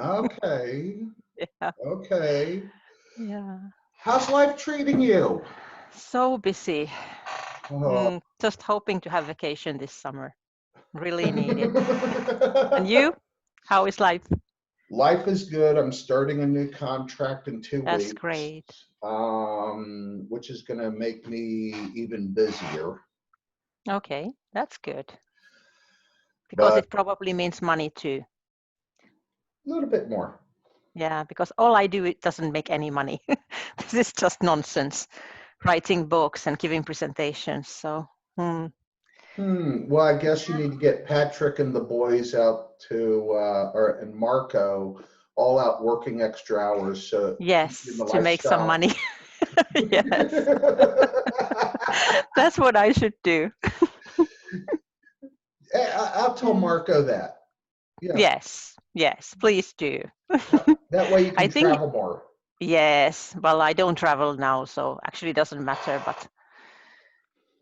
Okay. Yeah. Okay. Yeah. How's life treating you? So busy. Oh. Just hoping to have vacation this summer. Really need it. And you? How is life? Life is good. I'm starting a new contract in two That's weeks, great. which is going to make me even busier. Okay, that's good. Because But it probably means money too. a little bit more. Yeah, because all I do, it doesn't make any money. This is just nonsense. Writing books and giving presentations. So, Well, I guess you need to get Patrick and the boys out to, and Marco all out working extra hours so in yes, the to make some lifestyle. money. Yes, that's what I should do. I'll tell Yeah. Marco that. Yeah, Yes, yes, please do. yeah. That way you I can think, travel more. yes, well, I don't travel now, so actually it doesn't matter.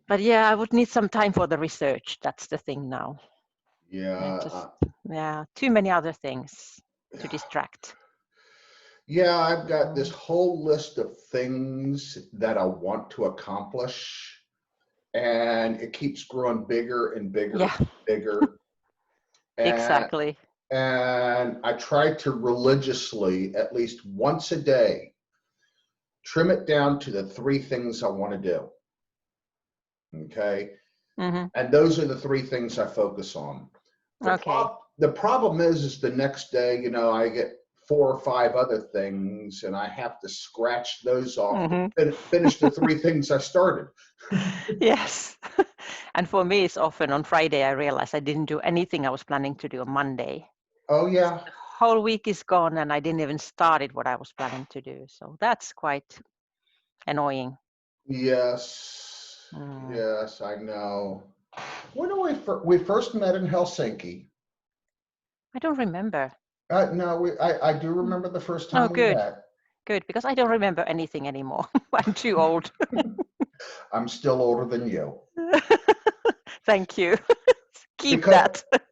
But yeah, I would need some time for the research. That's the thing now. And Yeah, just, yeah, too many other things to yeah. distract. Yeah, I've got this Mm. whole list of things that I want to accomplish, and it keeps growing bigger and bigger Yeah, and bigger. And exactly. and I try to religiously, at least once a day, trim it down to the three things I want to do. Okay. Hmm. And those are the three things I focus on. Okay. The problem is the next day, I get four or five other things and I have to scratch those off to Hmm. finish the three things I started. Yes. And for me, it's often on Friday, I realize I didn't do anything I was planning to do on Monday. Oh yeah. The whole week is gone and I didn't even started what I was planning to do. So that's quite annoying. Yes. Mm. Yes, I know. When we first met in Helsinki? I don't remember. No, I do Mm. remember the first Oh, time we good. met. Good. Because I don't remember anything anymore. I'm too old. I'm still older than you. Thank you. Keep Because that.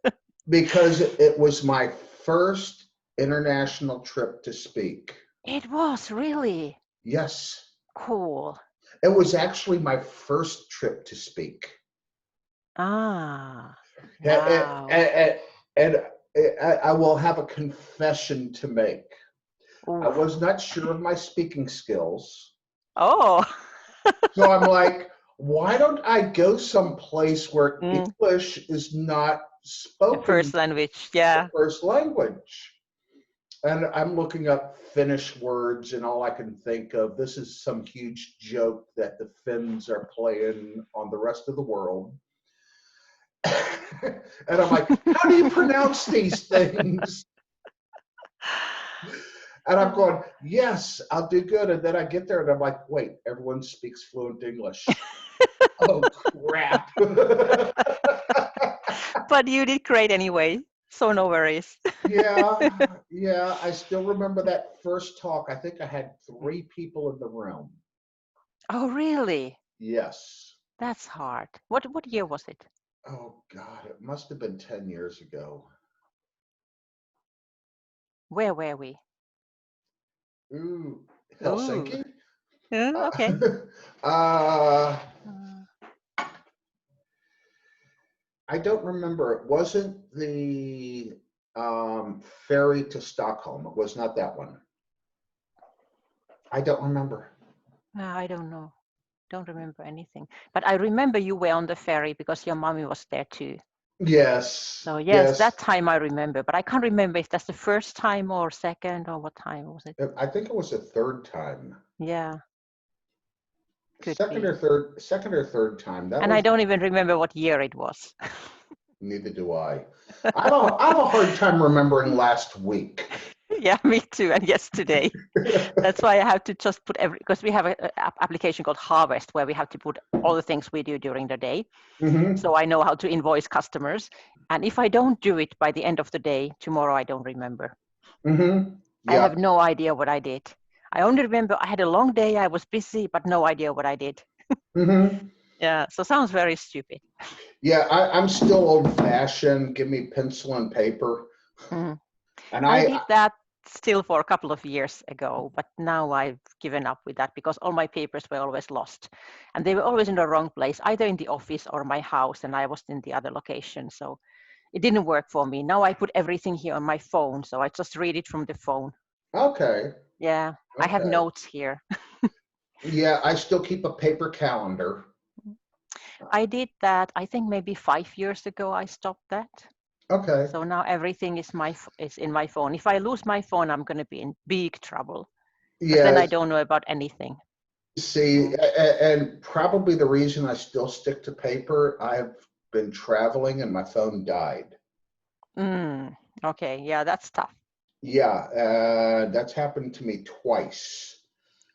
because it was my first international trip to speak. It was really Yes. cool. It was actually my first trip to speak. Ah, And, wow. and, and I will have a confession to make. I Oof. was not sure of my speaking skills. Oh. So I'm like, why don't I go someplace where Mm, English is not the spoken first language. the Yeah. first language? And I'm looking up Finnish words, and all I can think of, this is some huge joke that the Finns are playing on the rest of the world. And I'm like, how do you pronounce these things? And I'm going, yes, I'll do good. And then I get there and I'm like, wait, everyone speaks fluent English. Oh, crap. But you did great anyway, so no worries. Yeah. I still remember that first talk. I think I had three people in the room. Oh, really? Yes. That's hard. What year was it? Oh, God, it must have been 10 years ago. Where were we? Ooh, Ooh. Helsinki? Okay. Uh, Uh, I don't remember. It wasn't the ferry to Stockholm. It was not that one. I don't remember. I don't know. Don't remember anything. But I remember you were on the ferry because your mommy was there too. Yes, So yes, yes. that time I remember, but I can't remember if that's the first time or second or what time was it. I think it was a third time. Yeah, could Second be. or third, second or third time. That And I was, don't even remember what year it was. neither do I. I have a hard time remembering last week. Yeah, me too. And yesterday. That's why I have to just put because we have a application called Harvest where we have to put all the things we do during the day. Hmm. So I know how to invoice customers. And if I don't do it by the end of the day, tomorrow I don't remember. Hmm. I Yeah. have no idea what I did. I only remember I had a long day, I was busy, but no idea what I did. Hmm. Yeah, so sounds very stupid. Yeah, I'm still old fashioned. Give me pencil and paper. Mm. And I did that still for a couple of years ago, but now I've given up with that because all my papers were always lost. And they were always in the wrong place, either in the office or my house, and I was in the other location. So it didn't work for me. Now I put everything here on my phone, so I just read it from the phone. Okay. Yeah, I have Okay. notes here. Yeah, I still keep a paper calendar. I did that, I think maybe 5 years ago I stopped that. Okay. So now everything is in my phone. If I lose my phone, I'm going to be in big trouble. Because then I Yes. don't know about anything. See, and probably the reason I still stick to paper, I've been traveling and my phone died. Okay, yeah, that's tough. Yeah, that's happened to me twice.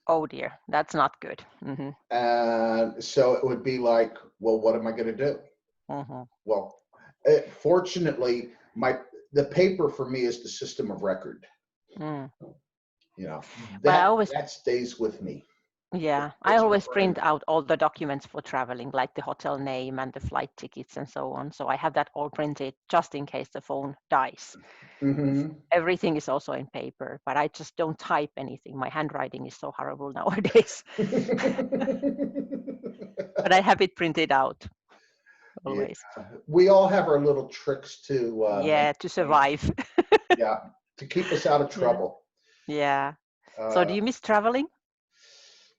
Oh dear, that's not good. And so it would be like, well, what am I going to do? Well, fortunately, the paper for me is the system of record. You know, that stays with me. Yeah, I always print out all the documents for traveling, like the hotel name and the flight tickets and so on. So I have that all printed just in case the phone dies. Everything is also in paper, but I just don't type anything. My handwriting is so horrible nowadays. But I have it printed out always. Yeah. We all have our little tricks to to survive. Yeah, to keep us out of trouble. Yeah. So do you miss traveling?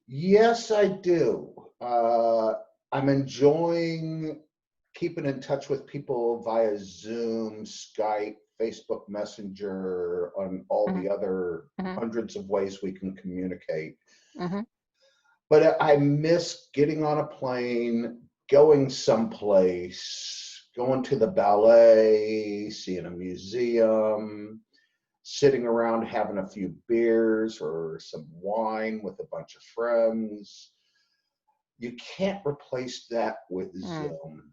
Yes, I do. I'm enjoying keeping in touch with people via Zoom, Skype, Facebook Messenger, on all the other hundreds of ways we can communicate. But I miss getting on a plane, going someplace, going to the ballet, seeing a museum, sitting around having a few beers or some wine with a bunch of friends. You can't replace that with Zoom.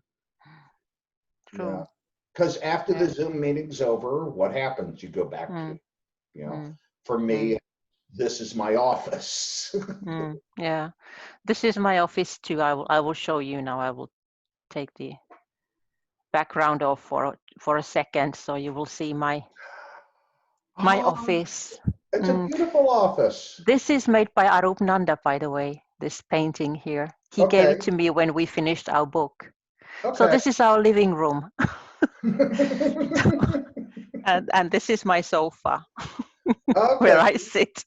True. Yeah. Because after the Zoom meeting's over, what happens? You go back to, for me, this is my office. Yeah, this is my office too. I will show you now. I will take the background off for a second, so you will see my office. It's a beautiful office. This is made by Arup Nanda, by the way. This painting here. He gave it to me when we finished our book. So this is our living room. and this is my sofa where I sit.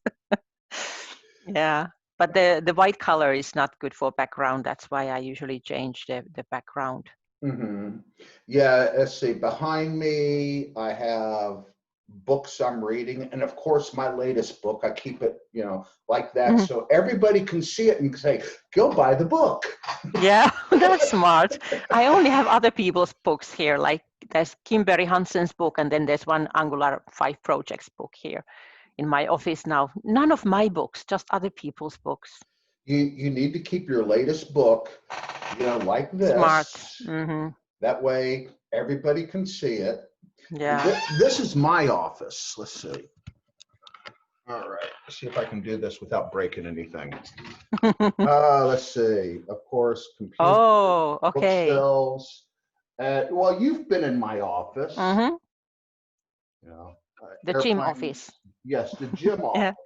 Yeah, but the white color is not good for background. That's why I usually change the background. Yeah, let's see. Behind me, I have books I'm reading, and of course, my latest book. I keep it, like that, so everybody can see it and say, "Go buy the book." Yeah, that's smart. I only have other people's books here. Like there's Kimberly Hansen's book, and then there's one Angular 5 projects book here in my office now. None of my books, just other people's books. You need to keep your latest book, like this. Smart. That way everybody can see it. Yeah. This is my office. Let's see. All right. Let's see if I can do this without breaking anything. Let's see. Of course, computers. Oh, okay. Bookshelves. Well, you've been in my office. The gym office. Yes, the gym office.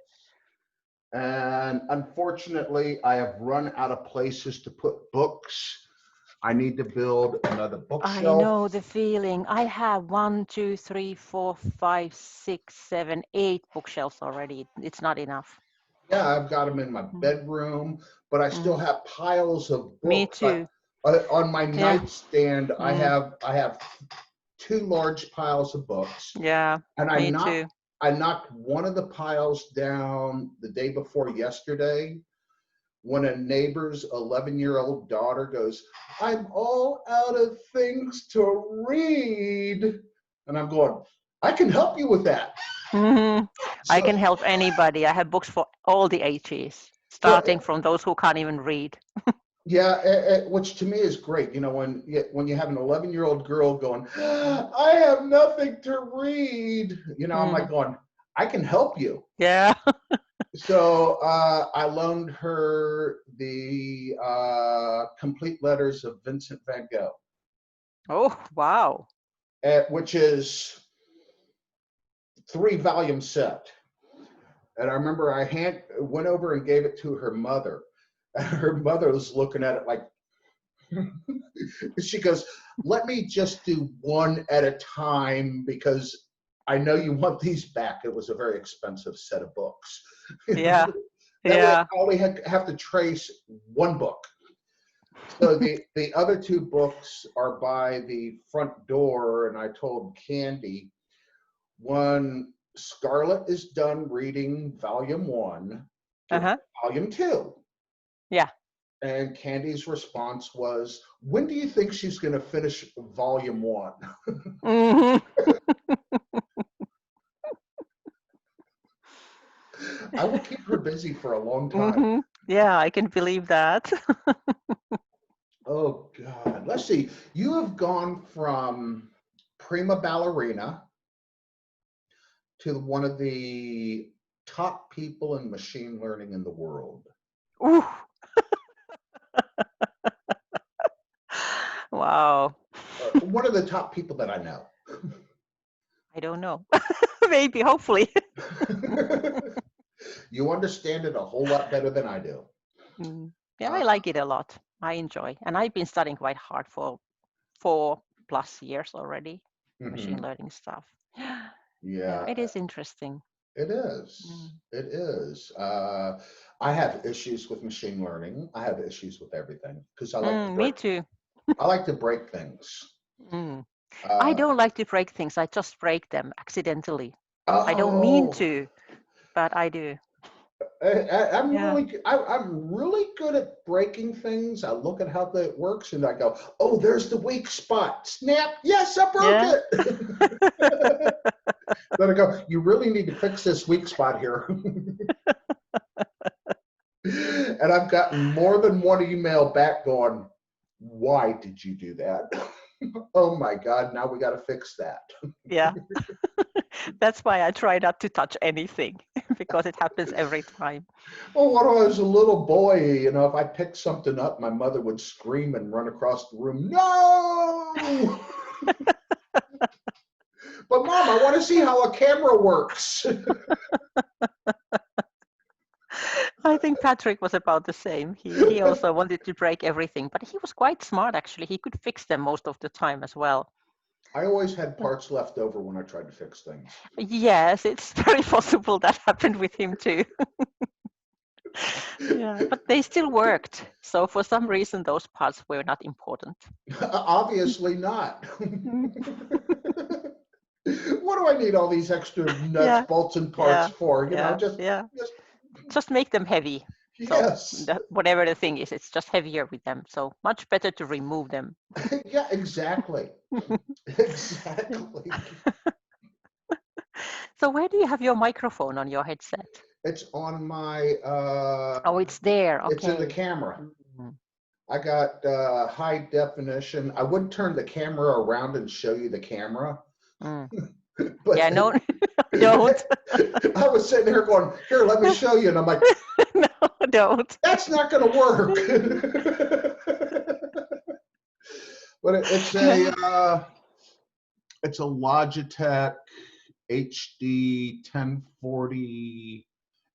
And unfortunately, I have run out of places to put books. I need to build another bookshelf. I know the feeling. I have 1, 2, 3, 4, 5, 6, 7, 8 bookshelves already. It's not enough. Yeah, I've got them in my bedroom, but I still have piles of books. Me too. On my nightstand, I have 2 large piles of books. Yeah, and me too. I knocked one of the piles down the day before yesterday when a neighbor's 11-year-old daughter goes, "I'm all out of things to read." And I'm going, I can help you with that. I can help anybody. I have books for all the ages, starting from those who can't even read. Yeah, which to me is great. When you have an 11-year-old girl going, "I have nothing to read," I'm like going, I can help you. Yeah. So I loaned her the complete letters of Vincent van Gogh. Oh, wow. Which is 3-volume set. And I remember I went over and gave it to her mother. And her mother was looking at it like, she goes, let me just do one at a time because I know you want these back. It was a very expensive set of books. Yeah. That way Yeah. I only have to trace one book. So the other 2 books are by the front door, and I told Candy, when Scarlett is done reading volume 1, give her Uh-huh. volume 2. Yeah. And Candy's response was, when do you think she's going to finish volume 1? Mhm. I will keep her busy for a long time. Mhm. Yeah, I can believe that. Oh, God. Let's see. You have gone from prima ballerina to one of the top people in machine learning in the world. Ooh. Wow. One of the top people that I know. I don't know. Maybe, hopefully. You understand it a whole lot better than I do. Yeah, I like it a lot. I enjoy. And I've been studying quite hard for 4+ years already, machine learning stuff. Yeah, Yeah, it is interesting. it is. It is. I have issues with machine learning. I have issues with everything because I like to Me break. too. I like to break things. I don't like to break things. I just break them accidentally. I don't mean Oh, to, but I do. I'm Yeah. I'm really good at breaking things. I look at how it works and I go, oh, there's the weak spot. Snap. Yes, I broke Yeah. it. Then I go, you really need to fix this weak spot here. And I've gotten more than one email back going, why did you do that? Oh my God, now we got to fix that. Yeah. That's why I try not to touch anything because it happens every time. Well, when I was a little boy, you know, if I picked something up, my mother would scream and run across the room, no! But Mom, I want to see how a camera works. I think Patrick was about the same. He also wanted to break everything, but he was quite smart actually. He could fix them most of the time as well. I always had parts left over when I tried to fix things. Yes, it's very possible that happened with him too. Yeah, but they still worked. So for some reason, those parts were not important. Obviously not. Mm. What do I need all these extra nuts, Yeah, bolts, and parts yeah, for? You know, yeah, yeah. just Just make them heavy. So yes. whatever the thing is, it's just heavier with them. So much better to remove them. Yeah, exactly. Exactly. So where do you have your microphone on your headset? It's on my Oh, it's there. it's in the Okay. camera. Mm. I got high definition. I would turn the camera around and show you the camera, Mm. but Yeah, no, don't. I was sitting here going, here, let me show you. And I'm like, No, don't. that's not going to work. But it's a Logitech HD 1040.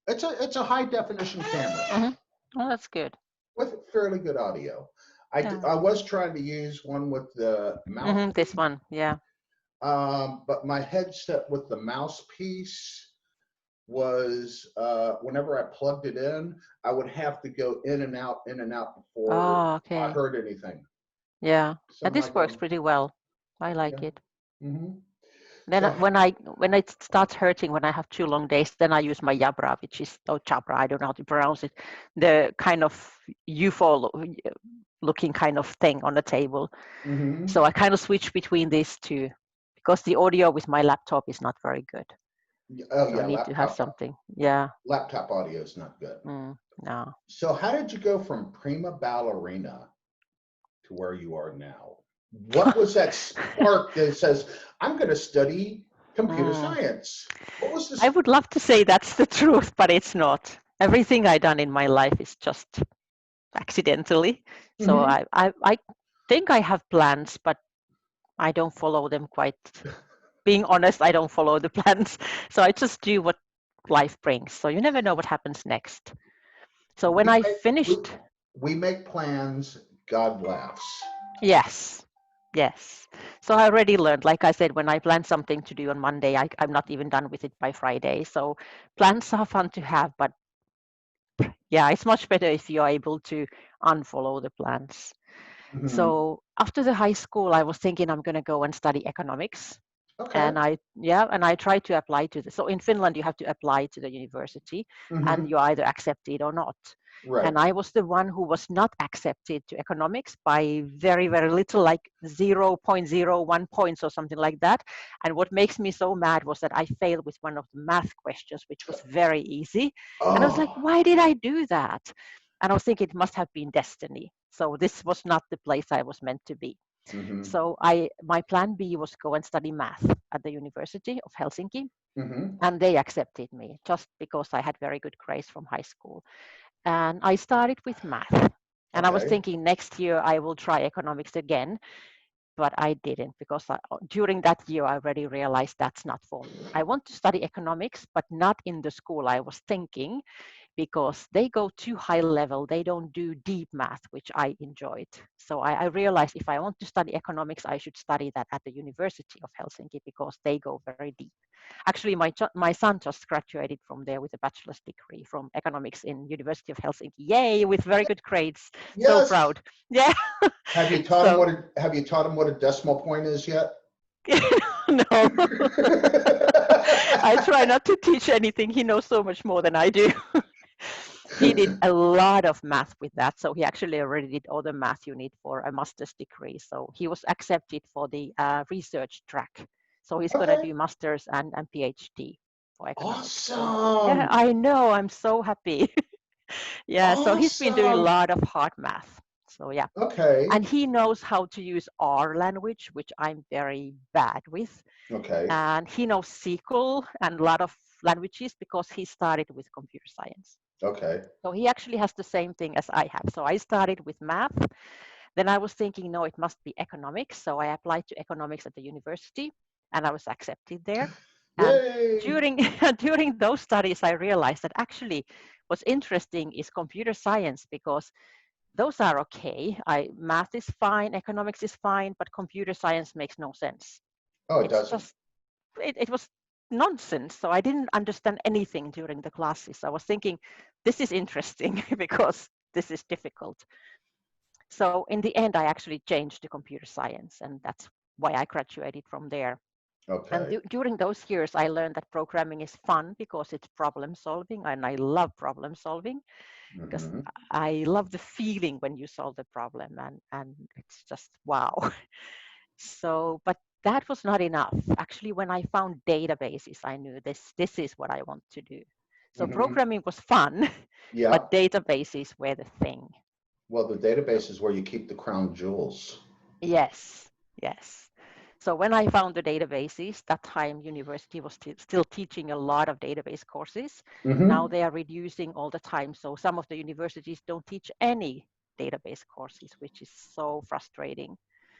It's a high definition camera. Mm-hmm. Oh, that's good. With fairly good audio. Yeah. I was trying to use one with the mouthpiece, This one, yeah. but my headset with the mouthpiece was whenever I plugged it in, I would have to go in and out before Oh, I okay. heard anything. Yeah. So And I'm this like, works pretty well. I like yeah. it. Mm-hmm. Then So when it starts hurting, when I have 2 long days, then I use my Jabra, which is Jabra. I don't know how to pronounce it. The kind of UFO looking kind of thing on the table. mm-hmm. So I kind of switch between these two because the audio with my laptop is not very good. Oh So I yeah, need to have something. Yeah. laptop audio is not good. No. So how did you go from prima ballerina to where you are now? What was that spark that says, I'm going to study computer science? What was I this? would love to say that's the truth, but it's not. Everything I done in my life is just accidentally. So Mm-hmm. I think I have plans, but I don't follow them quite being honest, I don't follow the plans. So I just do what life brings. So you never know what happens next. So when We I make finished, we make plans, God laughs. yes, yes. So I already learned, like I said, when I plan something to do on Monday, I'm not even done with it by Friday. So plans are fun to have, but yeah, it's much better if you're able to unfollow the plans. Mhm. So after the high school, I was thinking I'm going to go and study economics. Okay. And I tried to apply to the, so in Finland you have to apply to the university and Mhm. you're either accepted or not. Right. And I was the one who was not accepted to economics by very, very little, like 0.01 points or something like that. And what makes me so mad was that I failed with one of the math questions, which was very easy. And I was like, Oh. why did I do that? And I was thinking it must have been destiny. So this was not the place I was meant to be. Mhm. So my plan B was go and study math at the University of Helsinki, Mhm. and they accepted me just because I had very good grades from high school. And I started with math. And I was Okay. thinking next year I will try economics again, but I didn't because during that year I already realized that's not for me. I want to study economics, but not in the school I was thinking, because they go too high level. They don't do deep math, which I enjoyed. So I realized if I want to study economics, I should study that at the University of Helsinki because they go very deep. Actually, my son just graduated from there with a bachelor's degree from economics in University of Helsinki. Yay, with very good grades. So Yes. proud. Yeah. So Have you taught him what a decimal point is yet? no. I try not to teach anything. He knows so much more than I do. He did a lot of math with that. So he actually already did all the math you need for a master's degree. So he was accepted for the research track. So he's going to Okay. do master's and PhD for economics. So yeah, Awesome. I know. I'm so happy. Yeah. So he's been doing a Awesome. lot of hard math. So yeah. And Okay. he knows how to use R language, which I'm very bad with. Okay. And he knows SQL and a lot of languages because he started with computer science. Okay. So he actually has the same thing as I have. So I started with math. Then I was thinking, no, it must be economics. So I applied to economics at the university and I was accepted there. And Yay. during during those studies, I realized that actually what's interesting is computer science because those are okay. Math is fine, economics is fine, but computer science makes no sense. Oh, it It's doesn't. just it was nonsense. So I didn't understand anything during the classes. I was thinking, this is interesting because this is difficult. So in the end, I actually changed to computer science, and that's why I graduated from there. And Okay. during those years, I learned that programming is fun because it's problem solving, and I love problem solving because Mhm. I love the feeling when you solve the problem, and it's just wow. So, but that was not enough. Actually, when I found databases, I knew this is what I want to do. So Mhm. programming was fun, Yeah. but databases were the thing. Well, the database is where you keep the crown jewels. Yes, yes. So when I found the databases, that time university was still teaching a lot of database courses. Now Mhm. they are reducing all the time. So some of the universities don't teach any database courses, which is so frustrating.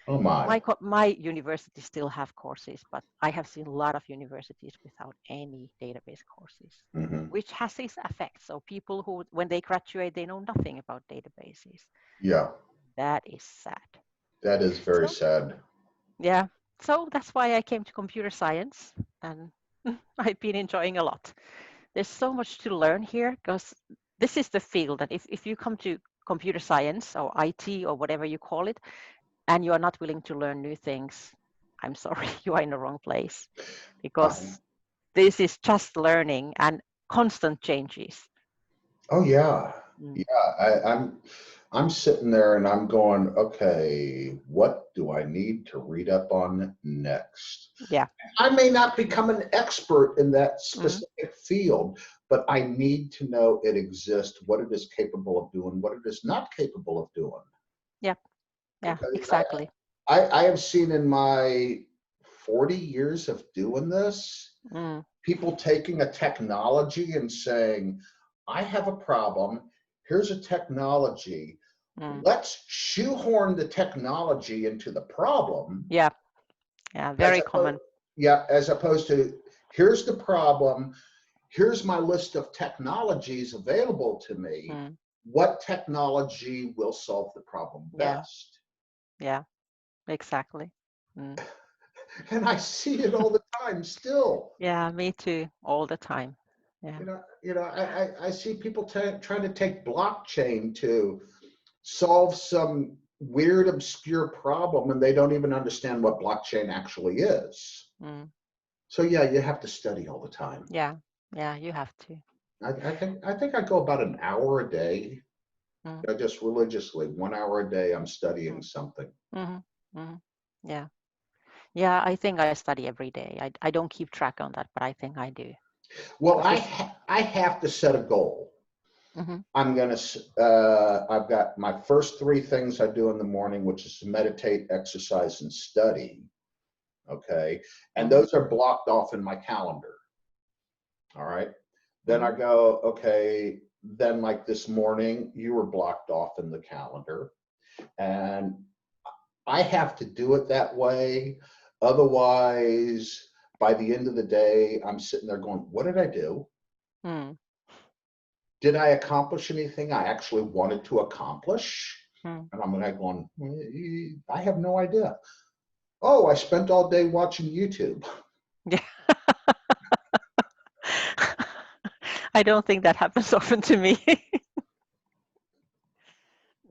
Oh my. My university still have courses, but I have seen a lot of universities without any database courses, Mhm. which has its effect. So people who, when they graduate, they know nothing about databases. Yeah. That is sad. That is very So sad. yeah, so that's why I came to computer science, and I've been enjoying a lot. There's so much to learn here because this is the field that if you come to computer science or IT or whatever you call it, and you are not willing to learn new things, I'm sorry, you are in the wrong place Um, because this is just learning and constant changes. oh yeah. Mm. Yeah. I'm sitting there and I'm going, okay, what do I need to read up on next? Yeah. I may not become an expert in that Mm. specific field, but I need to know it exists, what it is capable of doing, what it is not capable of doing. Yeah. Yeah. Because Exactly. I have seen in my 40 years of doing this, Mm. people taking a technology and saying, I have a problem. Here's a technology. Mm. Let's shoehorn the technology into the problem Yeah. Yeah. as Very opposed, common. Yeah, as opposed to, here's the problem, here's my list of technologies available to me. Mm. What technology will solve the problem Yeah, best? yeah, exactly. Mm. And I see it all the time still. Yeah, me too, all the time. Yeah. I see people trying to take blockchain to solve some weird, obscure problem, and they don't even understand what blockchain actually is. Mm. So yeah, you have to study all the time. Yeah, yeah, you have to. I think I go about an hour a day, Mm. just religiously, 1 hour a day. I'm studying Mm. something. Mm-hmm. Yeah. Yeah, I think I study every day. I don't keep track on that, but I think I do. Well, Because this, I have to set a goal. mm-hmm. I've got my first three things I do in the morning, which is to meditate, exercise, and study. Okay. And Mm-hmm. those are blocked off in my calendar. All right. Then Mm-hmm. I go, okay, then like this morning, you were blocked off in the calendar. And I have to do it that way. Otherwise, by the end of the day, I'm sitting there going, what did I do? Mm. Did I accomplish anything I actually wanted to accomplish? Mm. And I'm like going, I have no idea. Oh, I spent all day watching YouTube. Yeah. I don't think that happens often to me.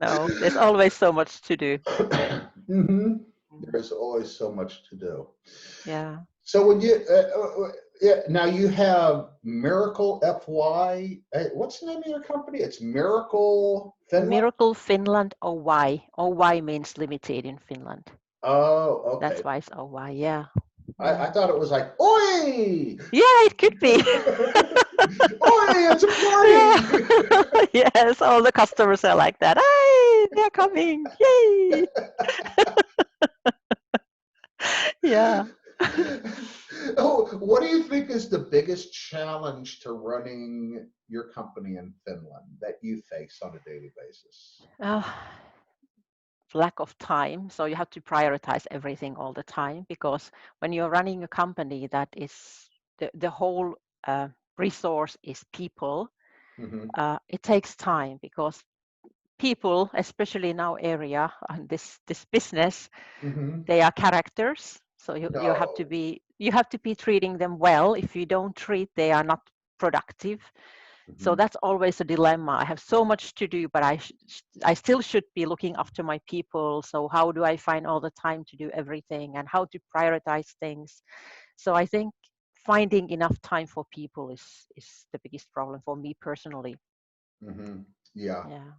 No, there's always so much to do. Mm-hmm. Mm. There's always so much to do. Yeah. So when you, yeah, now you have Miracle FY. What's the name of your company? It's Miracle Finland. Miracle Finland OY. OY means limited in Finland. Oh, okay. That's why it's OY. Yeah. I Yeah. thought it was like, oi, Yeah, it could be. oi, it's a party. Yeah. Yes, all the customers are like that. Hey, they're coming. Yay. Yeah. Oh, what do you think is the biggest challenge to running your company in Finland that you face on a daily basis? Uh, Lack of time. So you have to prioritize everything all the time because when you're running a company that is the whole resource is people, Mm-hmm. it takes time because people, especially in our area and this business, Mm-hmm. they are characters. So No. you have to be treating them well. If you don't treat, they are not productive. So Mm-hmm. that's always a dilemma. I have so much to do, but I still should be looking after my people. So how do I find all the time to do everything and how to prioritize things? So I think finding enough time for people is the biggest problem for me personally. Mm-hmm. Yeah. Yeah,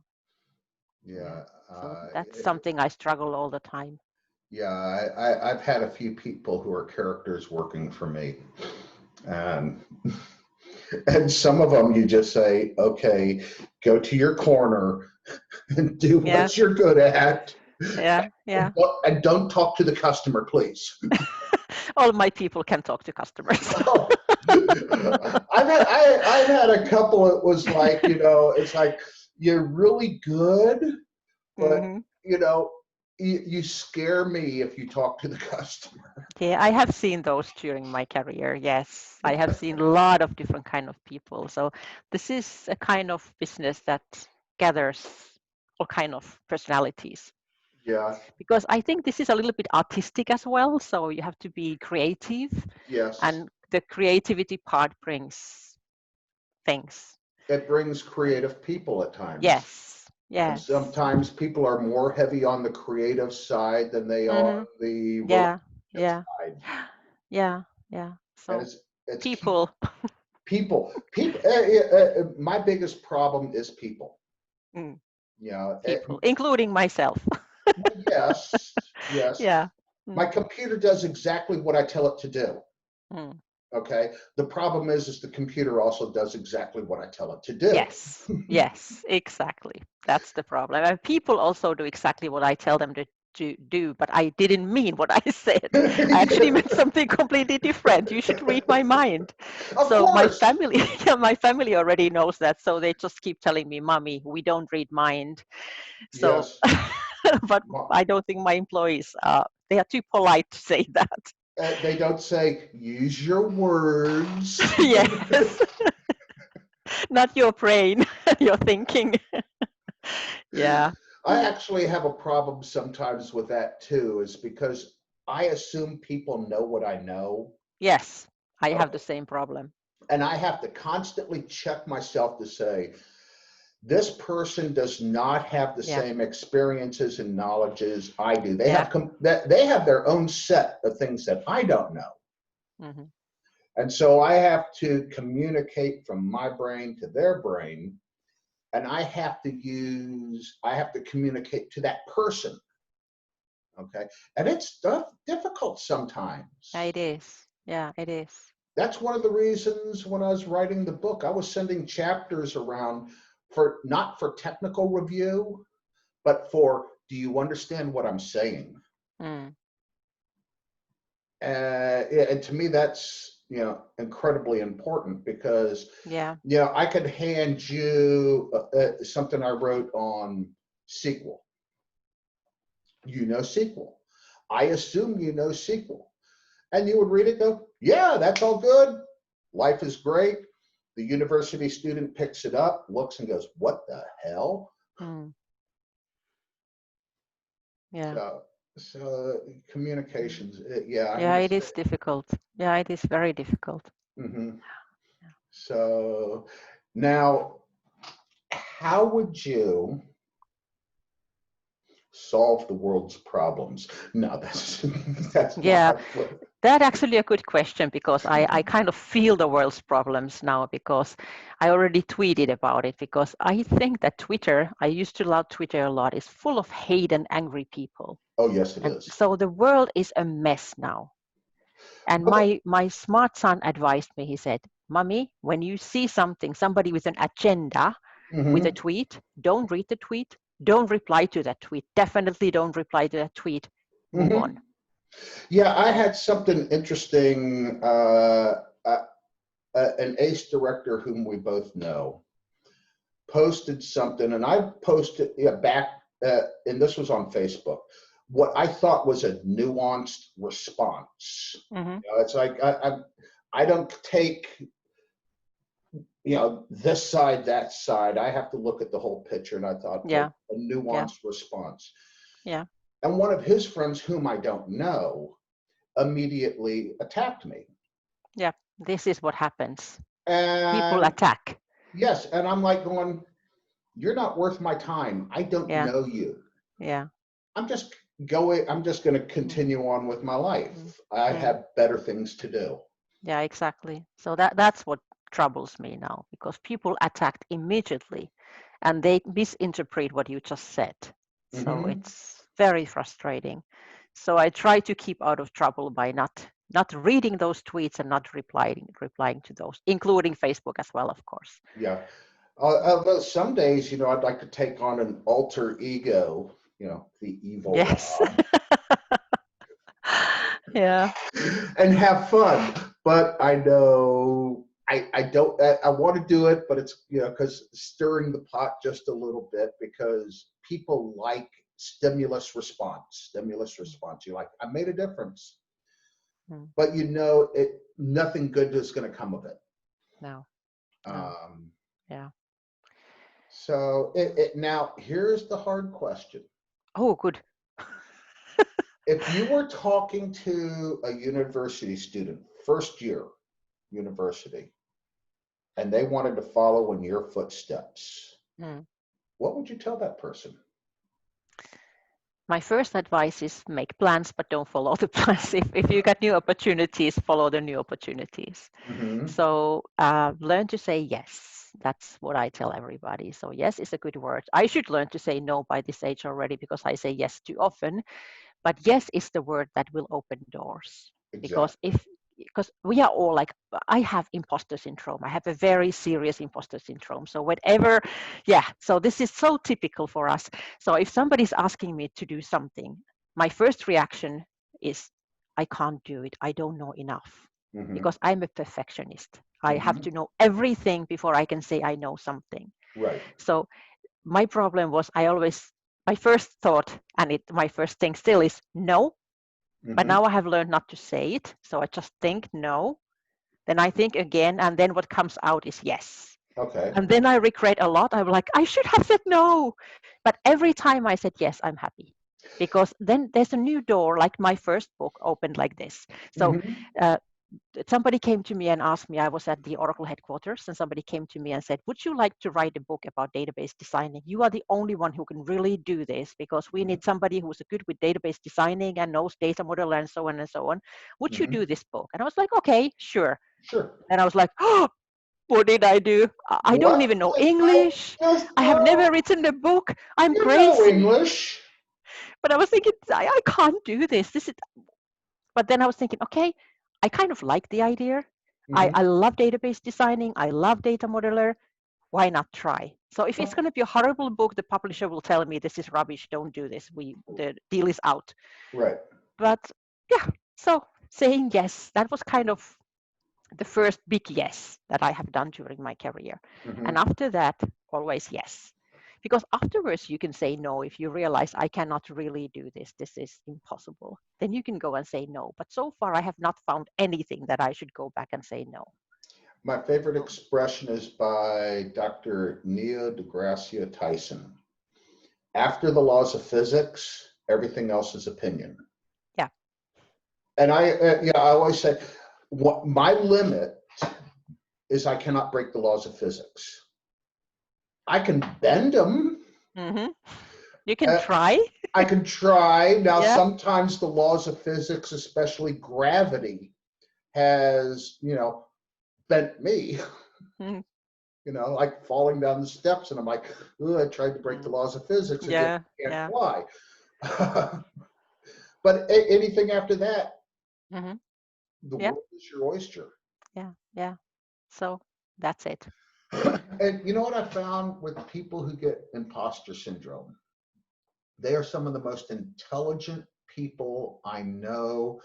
yeah. Yeah. So that's something I struggle all the time. Yeah. I've had a few people who are characters working for me, and and some of them you just say, okay, go to your corner and do Yeah, what you're good at, yeah, yeah. and don't talk to the customer, please. All my people can talk to customers. Oh, I've had a couple. It was like, it's like you're really good, but Hmm. you know, you scare me if you talk to the customer. Yeah, I have seen those during my career. Yes, I have seen a lot of different kind of people. So this is a kind of business that gathers all kind of personalities. Yeah. Because I think this is a little bit artistic as well. So you have to be creative, Yes. and the creativity part brings things. It brings creative people at times. Yes, And yes. sometimes people are more heavy on the creative side than they are Mm-hmm. the Yeah, relationship yeah, side. yeah, yeah. And So it's key. people. People. My biggest problem is people. Mm, You know, people, including myself. yes, yes. Yeah. My Mm, computer does exactly what I tell it to do. mm. Okay. The problem is the computer also does exactly what I tell it to do. Yes, yes, exactly. That's the problem. And people also do exactly what I tell them to do, but I didn't mean what I said. I actually meant something completely different. You should read my mind. Of So my course. family, yeah, my family already knows that. So they just keep telling me, "Mommy, we don't read mind." So, Yes. but I don't think my employees they are too polite to say that. They don't say, use your words. Yes. Not your brain, your thinking. Yeah. I actually have a problem sometimes with that too, is because I assume people know what I know. Yes, I have Okay. the same problem. And I have to constantly check myself to say, this person does not have the Yeah. same experiences and knowledges I do. They Yeah. have they have their own set of things that I don't know. Hmm. And so I have to communicate from my brain to their brain, and I have to communicate to that person. Okay. And it's difficult sometimes. It is. Yeah, it is. That's one of the reasons when I was writing the book, I was sending chapters around for not for technical review, but for, do you understand what I'm saying? Mm. And to me, that's, incredibly important because, Yeah. I could hand you something I wrote on SQL. You know SQL. I assume you know SQL. And you would read it, go, yeah, that's all good. Life is great. The university student picks it up, looks and goes, what the hell? Mm. Yeah. So communications, yeah, I'm Yeah, gonna it say. is difficult. Yeah, it is very difficult. Mhm. So now, how would you solve the world's problems? No, that's not Yeah, how to put it. that's actually a good question because I kind of feel the world's problems now because I already tweeted about it because I think that Twitter, I used to love Twitter a lot, is full of hate and angry people. Oh, yes, it And is. so the world is a mess now. And But my smart son advised me, he said, Mommy, when you see somebody with an agenda with a mhm, tweet, don't read the tweet, don't reply to that tweet. Definitely don't reply to that tweet. Move on. mhm. Yeah, I had something interesting. An ace director whom we both know posted something, and I posted, yeah, back, and this was on Facebook. What I thought was a nuanced response. Hmm. It's like I don't take this side, that side. I have to look at the whole picture, and I thought Yeah, a yeah, nuanced response. yeah, And one of his friends, whom I don't know, immediately attacked me. yeah. This is what happens. People And attack. yes, and I'm like going, you're not worth my time. I don't Yeah, know you. yeah. I'm just going to Mm, continue on with my mm, life. I mm. have better things to do. Yeah, exactly. So that's what troubles me now because people attacked immediately and they misinterpret what you just said. So Hmm. it's very frustrating. So I try to keep out of trouble by not reading those tweets and not replying to those, including Facebook as well, of course. Yeah. Although some days, I'd like to take on an alter ego, the evil Yes. Rob, Yeah. and have fun. But I know I don't, I want to do it, but it's, because stirring the pot just a little bit because people like stimulus response. You're like, I made a difference, Mm. but nothing good is going to come of it. No, no. Um, Yeah. so now here's the hard question. Oh, good. If you were talking to a university student, first year university, and they wanted to follow in your footsteps, Mm. what would you tell that person? My first advice is make plans, but don't follow the plans. If you got new opportunities, follow the new opportunities. Hmm. So learn to say yes. That's what I tell everybody. So yes is a good word. I should learn to say no by this age already because I say yes too often. But yes is the word that will open doors. Because Exactly. because we are all like, I have imposter syndrome. I have a very serious imposter syndrome. So whatever, yeah. So this is so typical for us. So if somebody's asking me to do something, my first reaction is, I can't do it. I don't know enough Hmm. because I'm a perfectionist. I have Hmm. to know everything before I can say I know something. Right. So my problem was my first thought, and my first thing still is no, But now I have learned not to say it. So I just think no. Then I think again, and then what comes out is yes. Okay. And then I regret a lot. I'm like, I should have said no. But every time I said yes, I'm happy. Because then there's a new door, like my first book opened like this. So uh, somebody came to me and asked me, I was at the Oracle headquarters, and somebody came to me and said, would you like to write a book about database designing? You are the only one who can really do this, because we need somebody who's good with database designing and knows data model and so on and so on. Would you do this book? And I was like, okay, sure. Sure. And I was like, oh, what did I do? I don't What even know did I English. just I have never written a book. I'm You know crazy. English. But I was thinking, I can't do this. But then I was thinking, okay, I kind of like the idea. I love database designing. I love data modeler. Why not try? So if it's going to be a horrible book, the publisher will tell me this is rubbish. Don't do this. The deal is out. Right. But yeah, so saying yes, that was kind of the first big yes that I have done during my career. And after that, always yes. Because afterwards you can say no if you realize I cannot really do this. This is impossible. Then you can go and say no. But so far I have not found anything that I should go back and say no. My favorite expression is by Dr. Neil deGrasse Tyson. After the laws of physics, everything else is opinion. Yeah. And I always say, what my limit is I cannot break the laws of physics. I can bend them. You can try. I can try. Now, Yeah. sometimes the laws of physics, especially gravity, has, bent me. Like falling down the steps, and I'm like, oh, I tried to break the laws of physics again. Can't fly. But anything after that, the world is your oyster. Yeah. So that's it. And you know what I found with people who get imposter syndrome? They are some of the most intelligent people I know,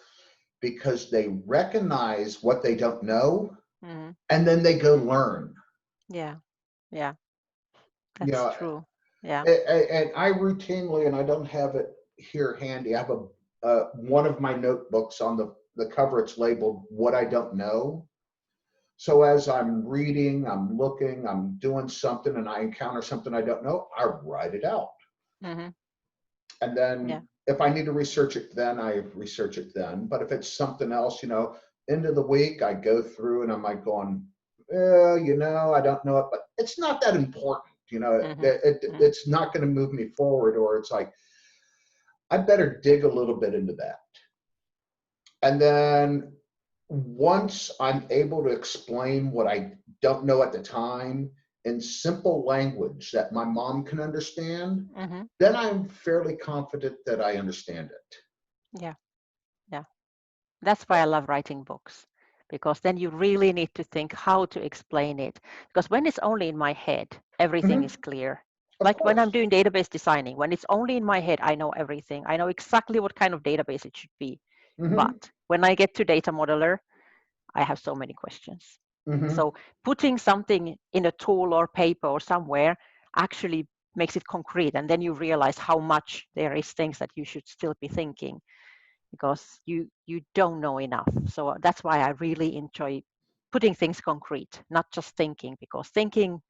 because they recognize what they don't know, and then they go learn. Yeah. That's true. Yeah. And I routinely, and I don't have it here handy, I have one of my notebooks on the cover, it's labeled "What I Don't Know." So as I'm reading, I'm looking, I'm doing something, and I encounter something I don't know, I write it out. And then if I need to research it, then I research it then. But if it's something else, end of the week, I go through and I'm like going, I don't know it, but it's not that important. It's not going to move me forward, or it's like, I better dig a little bit into that. And then once I'm able to explain what I don't know at the time in simple language that my mom can understand, then I'm fairly confident that I understand it. Yeah. That's why I love writing books, because then you really need to think how to explain it. Because when it's only in my head, everything is clear. Like when I'm doing database designing, when it's only in my head, I know everything. I know exactly what kind of database it should be. But when I get to data modeler, I have so many questions. So putting something in a tool or paper or somewhere actually makes it concrete. And then you realize how much there is things that you should still be thinking, because you don't know enough. So that's why I really enjoy putting things concrete, not just thinking, because thinking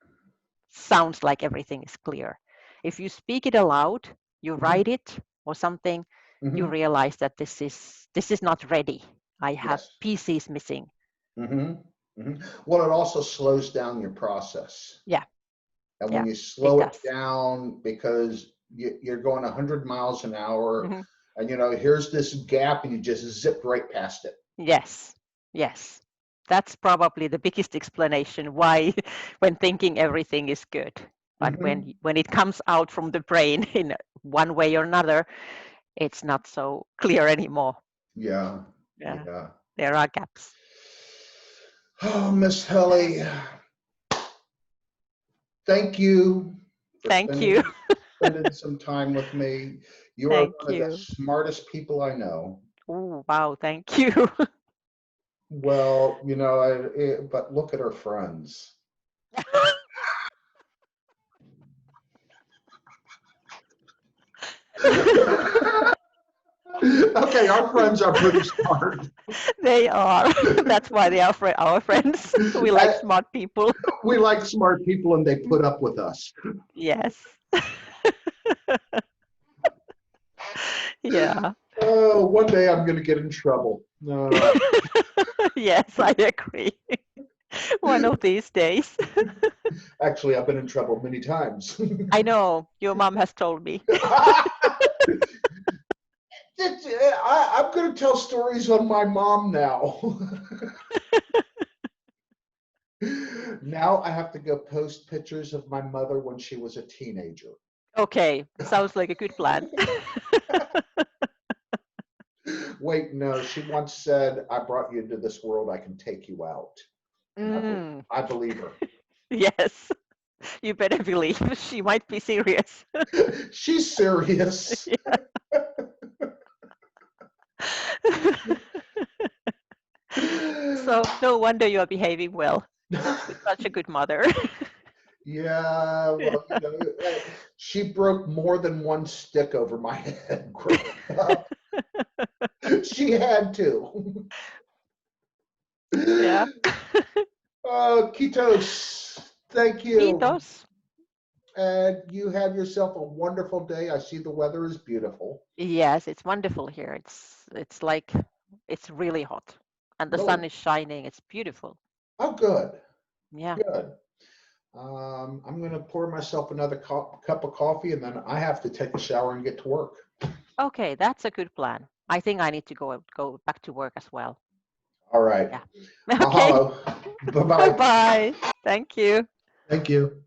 sounds like everything is clear. If you speak it aloud, you write it or something, you realize that this is not ready. I have pieces missing. Well, it also slows down your process. Yeah. And when you slow it down, because you're going 100 miles an hour, and here's this gap, and you just zipped right past it. Yes. That's probably the biggest explanation why when thinking everything is good. But when it comes out from the brain in one way or another, it's not so clear anymore. Yeah. There are gaps. Oh, Miss Helli, thank you. Thank you. Spending some time with me. You are one of the smartest people I know. Oh, wow. Thank you. Well, but look at her friends. Okay, our friends are pretty smart. They are. That's why they are our friends. We like smart people. We like smart people and they put up with us. Yes. Yeah. Oh, one day I'm going to get in trouble. Yes, I agree. One of these days. Actually, I've been in trouble many times. I know. Your mom has told me. I'm going to tell stories on my mom now. Now I have to go post pictures of my mother when she was a teenager. Okay, sounds like a good plan. Wait, no, she once said, I brought you into this world, I can take you out. And I believe her. Yes, you better believe she might be serious. She's serious. So no wonder you are behaving well with such a good mother. Yeah, well, you know, she broke more than one stick over my head growing up. She had to. Yeah. Kitos, thank you. Kiitos. And you have yourself a wonderful day. I see the weather is beautiful. Yes, it's wonderful here. It's like it's really hot and the sun Really? is shining. It's beautiful. Oh, good. Yeah. Good. I'm going to pour myself another cup of coffee and then I have to take a shower and get to work. Okay, that's a good plan. I think I need to go back to work as well. All right. Yeah. Okay. Mahalo. Bye-bye. Bye-bye. Thank you. Thank you.